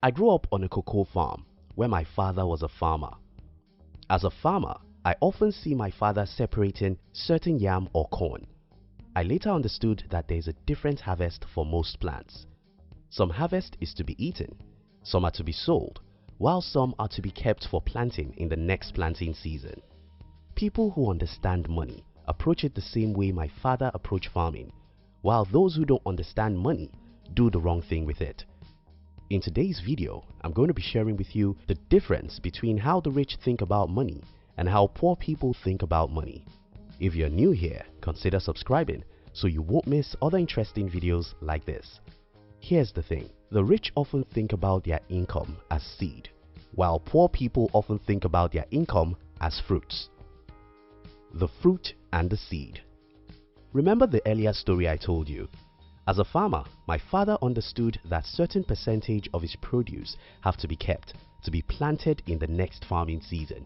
I grew up on a cocoa farm where my father was a farmer. As a farmer, I often see my father separating certain yam or corn. I later understood that there is a different harvest for most plants. Some harvest is to be eaten, some are to be sold, while some are to be kept for planting in the next planting season. People who understand money approach it the same way my father approached farming, while those who don't understand money do the wrong thing with it. In today's video, I'm going to be sharing with you the difference between how the rich think about money and how poor people think about money. If you're new here, consider subscribing so you won't miss other interesting videos like this. Here's the thing, the rich often think about their income as seed, while poor people often think about their income as fruits. The fruit and the seed. Remember the earlier story I told you? As a farmer, my father understood that certain percentage of his produce have to be kept to be planted in the next farming season.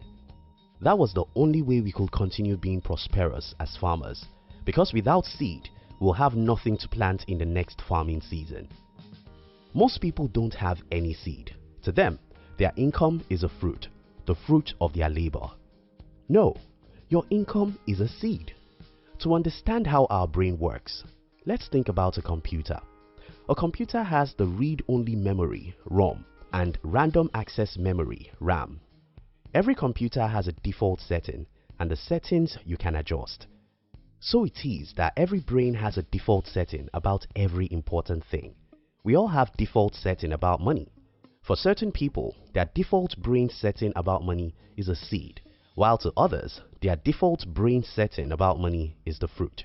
That was the only way we could continue being prosperous as farmers, because without seed, we'll have nothing to plant in the next farming season. Most people don't have any seed. To them, their income is a fruit, the fruit of their labor. No, your income is a seed. To understand how our brain works, let's think about a computer. A computer has the read-only memory, ROM, and random access memory, RAM. Every computer has a default setting, and the settings you can adjust. So it is that every brain has a default setting about every important thing. We all have default setting about money. For certain people, their default brain setting about money is a seed, while to others, their default brain setting about money is the fruit.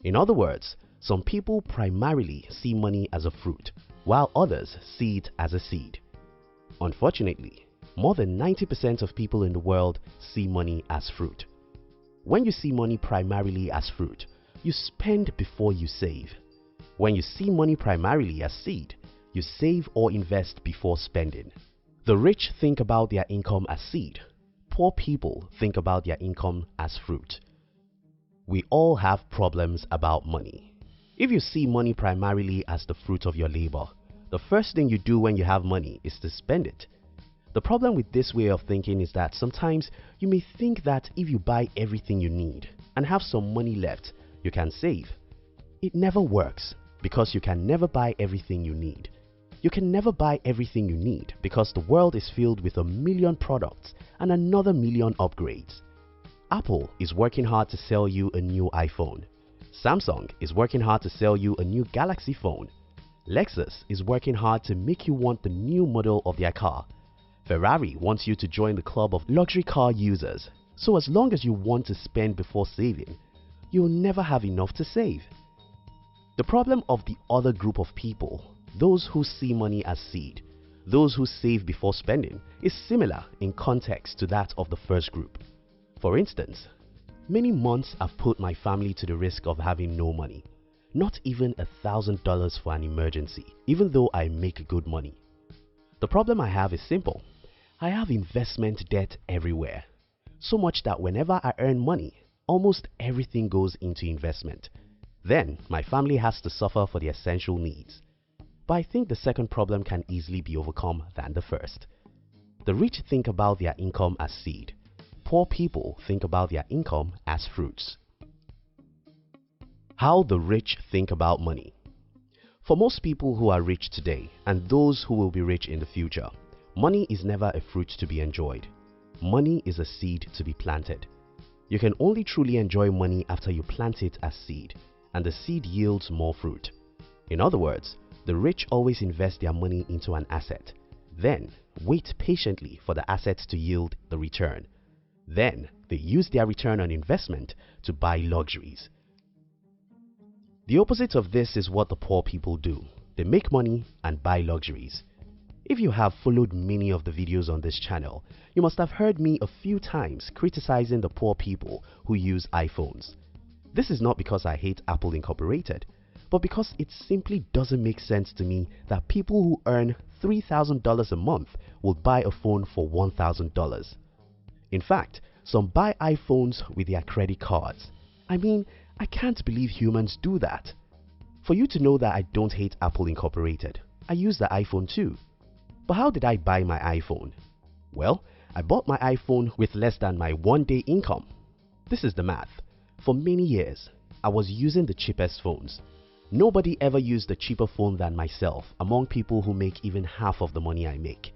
In other words, some people primarily see money as a fruit, while others see it as a seed. Unfortunately, more than 90% of people in the world see money as fruit. When you see money primarily as fruit, you spend before you save. When you see money primarily as seed, you save or invest before spending. The rich think about their income as seed. Poor people think about their income as fruit. We all have problems about money. If you see money primarily as the fruit of your labor, the first thing you do when you have money is to spend it. The problem with this way of thinking is that sometimes you may think that if you buy everything you need and have some money left, you can save. It never works because you can never buy everything you need. You can never buy everything you need because the world is filled with 1 million products and another 1 million upgrades. Apple is working hard to sell you a new iPhone. Samsung is working hard to sell you a new Galaxy phone. Lexus is working hard to make you want the new model of their car. Ferrari wants you to join the club of luxury car users. So as long as you want to spend before saving, you'll never have enough to save. The problem of the other group of people, those who see money as seed, those who save before spending, is similar in context to that of the first group. For instance, many months I've put my family to the risk of having no money, not even $1,000 for an emergency, even though I make good money. The problem I have is simple. I have investment debt everywhere, so much that whenever I earn money, almost everything goes into investment. Then my family has to suffer for the essential needs. But I think the second problem can easily be overcome than the first. The rich think about their income as seed. Poor people think about their income as fruits. How the rich think about money. For most people who are rich today and those who will be rich in the future, money is never a fruit to be enjoyed. Money is a seed to be planted. You can only truly enjoy money after you plant it as seed, and the seed yields more fruit. In other words, the rich always invest their money into an asset, then wait patiently for the asset to yield the return. Then they use their return on investment to buy luxuries. The opposite of this is what the poor people do. They make money and buy luxuries. If you have followed many of the videos on this channel, you must have heard me a few times criticizing the poor people who use iPhones. This is not because I hate Apple Incorporated, but because it simply doesn't make sense to me that people who earn $3,000 a month will buy a phone for $1,000. In fact, some buy iPhones with their credit cards. I mean, I can't believe humans do that. For you to know that I don't hate Apple Incorporated, I use the iPhone too. But how did I buy my iPhone? Well, I bought my iPhone with less than my one-day income. This is the math. For many years, I was using the cheapest phones. Nobody ever used a cheaper phone than myself among people who make even half of the money I make.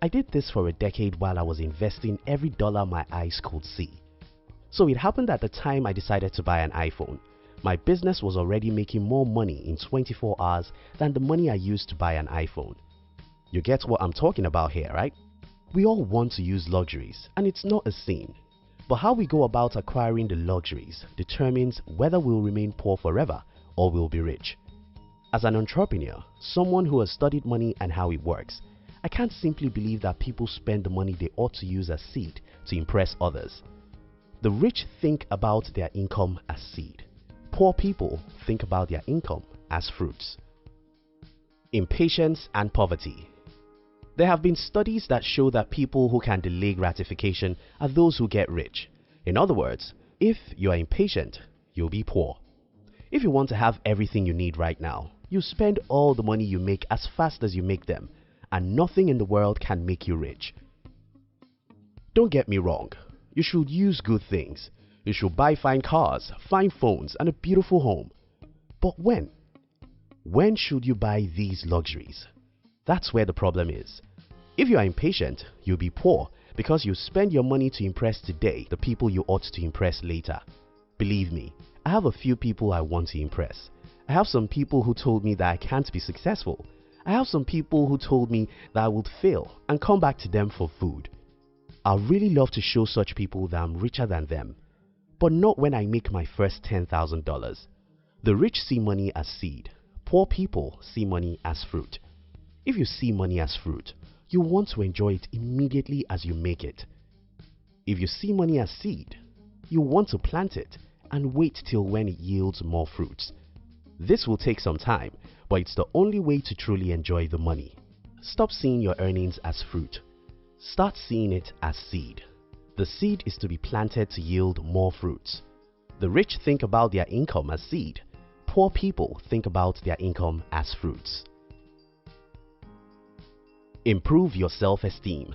I did this for a decade while I was investing every dollar my eyes could see. So it happened at the time I decided to buy an iPhone. My business was already making more money in 24 hours than the money I used to buy an iPhone. You get what I'm talking about here, right? We all want to use luxuries, and it's not a sin. But how we go about acquiring the luxuries determines whether we'll remain poor forever or we'll be rich. As an entrepreneur, someone who has studied money and how it works, I can't simply believe that people spend the money they ought to use as seed to impress others. The rich think about their income as seed. Poor people think about their income as fruits. Impatience and poverty. There have been studies that show that people who can delay gratification are those who get rich. In other words, if you are impatient, you'll be poor. If you want to have everything you need right now, you spend all the money you make as fast as you make them, and nothing in the world can make you rich. Don't get me wrong, you should use good things. You should buy fine cars, fine phones, and a beautiful home. But when? When should you buy these luxuries? That's where the problem is. If you are impatient, you'll be poor because you spend your money to impress today the people you ought to impress later. Believe me, I have a few people I want to impress. I have some people who told me that I can't be successful. I have some people who told me that I would fail and come back to them for food. I really love to show such people that I'm richer than them. But not when I make my first $10,000. The rich see money as seed. Poor people see money as fruit. If you see money as fruit, you want to enjoy it immediately as you make it. If you see money as seed, you want to plant it and wait till when it yields more fruits. This will take some time, but it's the only way to truly enjoy the money. Stop seeing your earnings as fruit. Start seeing it as seed. The seed is to be planted to yield more fruits. The rich think about their income as seed. Poor people think about their income as fruits. Improve your self-esteem.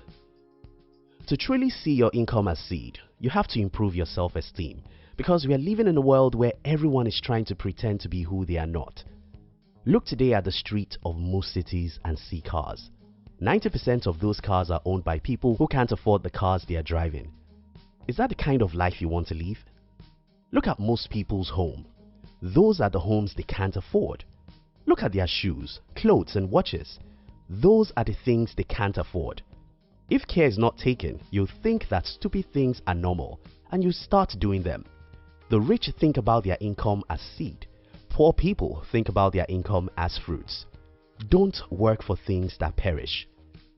To truly see your income as seed, you have to improve your self-esteem because we are living in a world where everyone is trying to pretend to be who they are not. Look today at the street of most cities and see cars. 90% of those cars are owned by people who can't afford the cars they are driving. Is that the kind of life you want to live? Look at most people's home. Those are the homes they can't afford. Look at their shoes, clothes and watches. Those are the things they can't afford. If care is not taken, you'll think that stupid things are normal and you start doing them. The rich think about their income as seed. Poor people think about their income as fruits. Don't work for things that perish.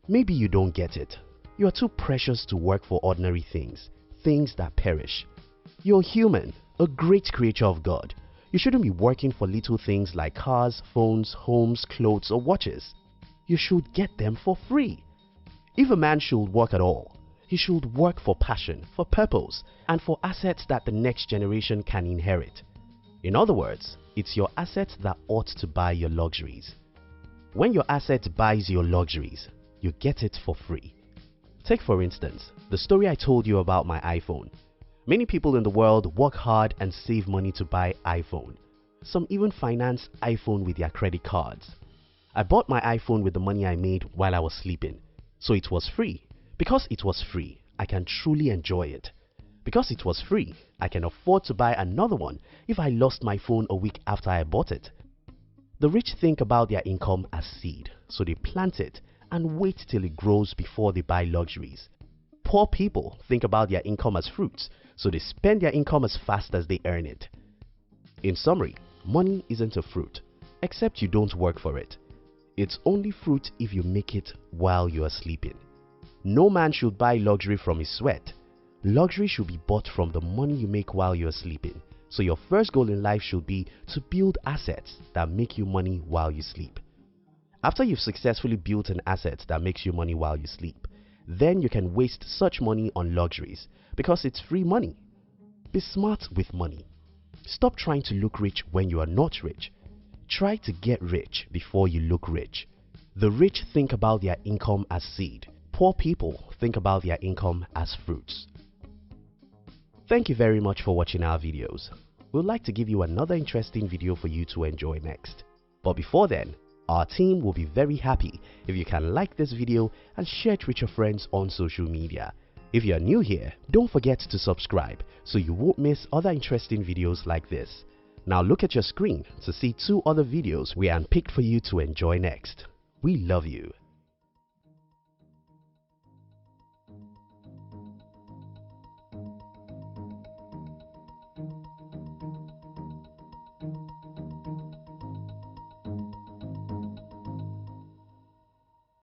Maybe you don't get it. You are too precious to work for ordinary things, things that perish. You're human, a great creature of God. You shouldn't be working for little things like cars, phones, homes, clothes or watches. You should get them for free. If a man should work at all, he should work for passion, for purpose, and for assets that the next generation can inherit. In other words, it's your assets that ought to buy your luxuries. When your asset buys your luxuries, you get it for free. Take for instance, the story I told you about my iPhone. Many people in the world work hard and save money to buy iPhone. Some even finance iPhone with their credit cards. I bought my iPhone with the money I made while I was sleeping. So it was free. Because it was free, I can truly enjoy it. Because it was free, I can afford to buy another one if I lost my phone a week after I bought it. The rich think about their income as seed, so they plant it and wait till it grows before they buy luxuries. Poor people think about their income as fruits, so they spend their income as fast as they earn it. In summary, money isn't a fruit, except you don't work for it. It's only fruit if you make it while you are sleeping. No man should buy luxury from his sweat. Luxury should be bought from the money you make while you are sleeping. So your first goal in life should be to build assets that make you money while you sleep. After you've successfully built an asset that makes you money while you sleep, then you can waste such money on luxuries because it's free money. Be smart with money. Stop trying to look rich when you are not rich. Try to get rich before you look rich. The rich think about their income as seed. Poor people think about their income as fruits. Thank you very much for watching our videos. We'd like to give you another interesting video for you to enjoy next. But before then, our team will be very happy if you can like this video and share it with your friends on social media. If you are new here, don't forget to subscribe so you won't miss other interesting videos like this. Now look at your screen to see 2 other videos we handpicked for you to enjoy next. We love you.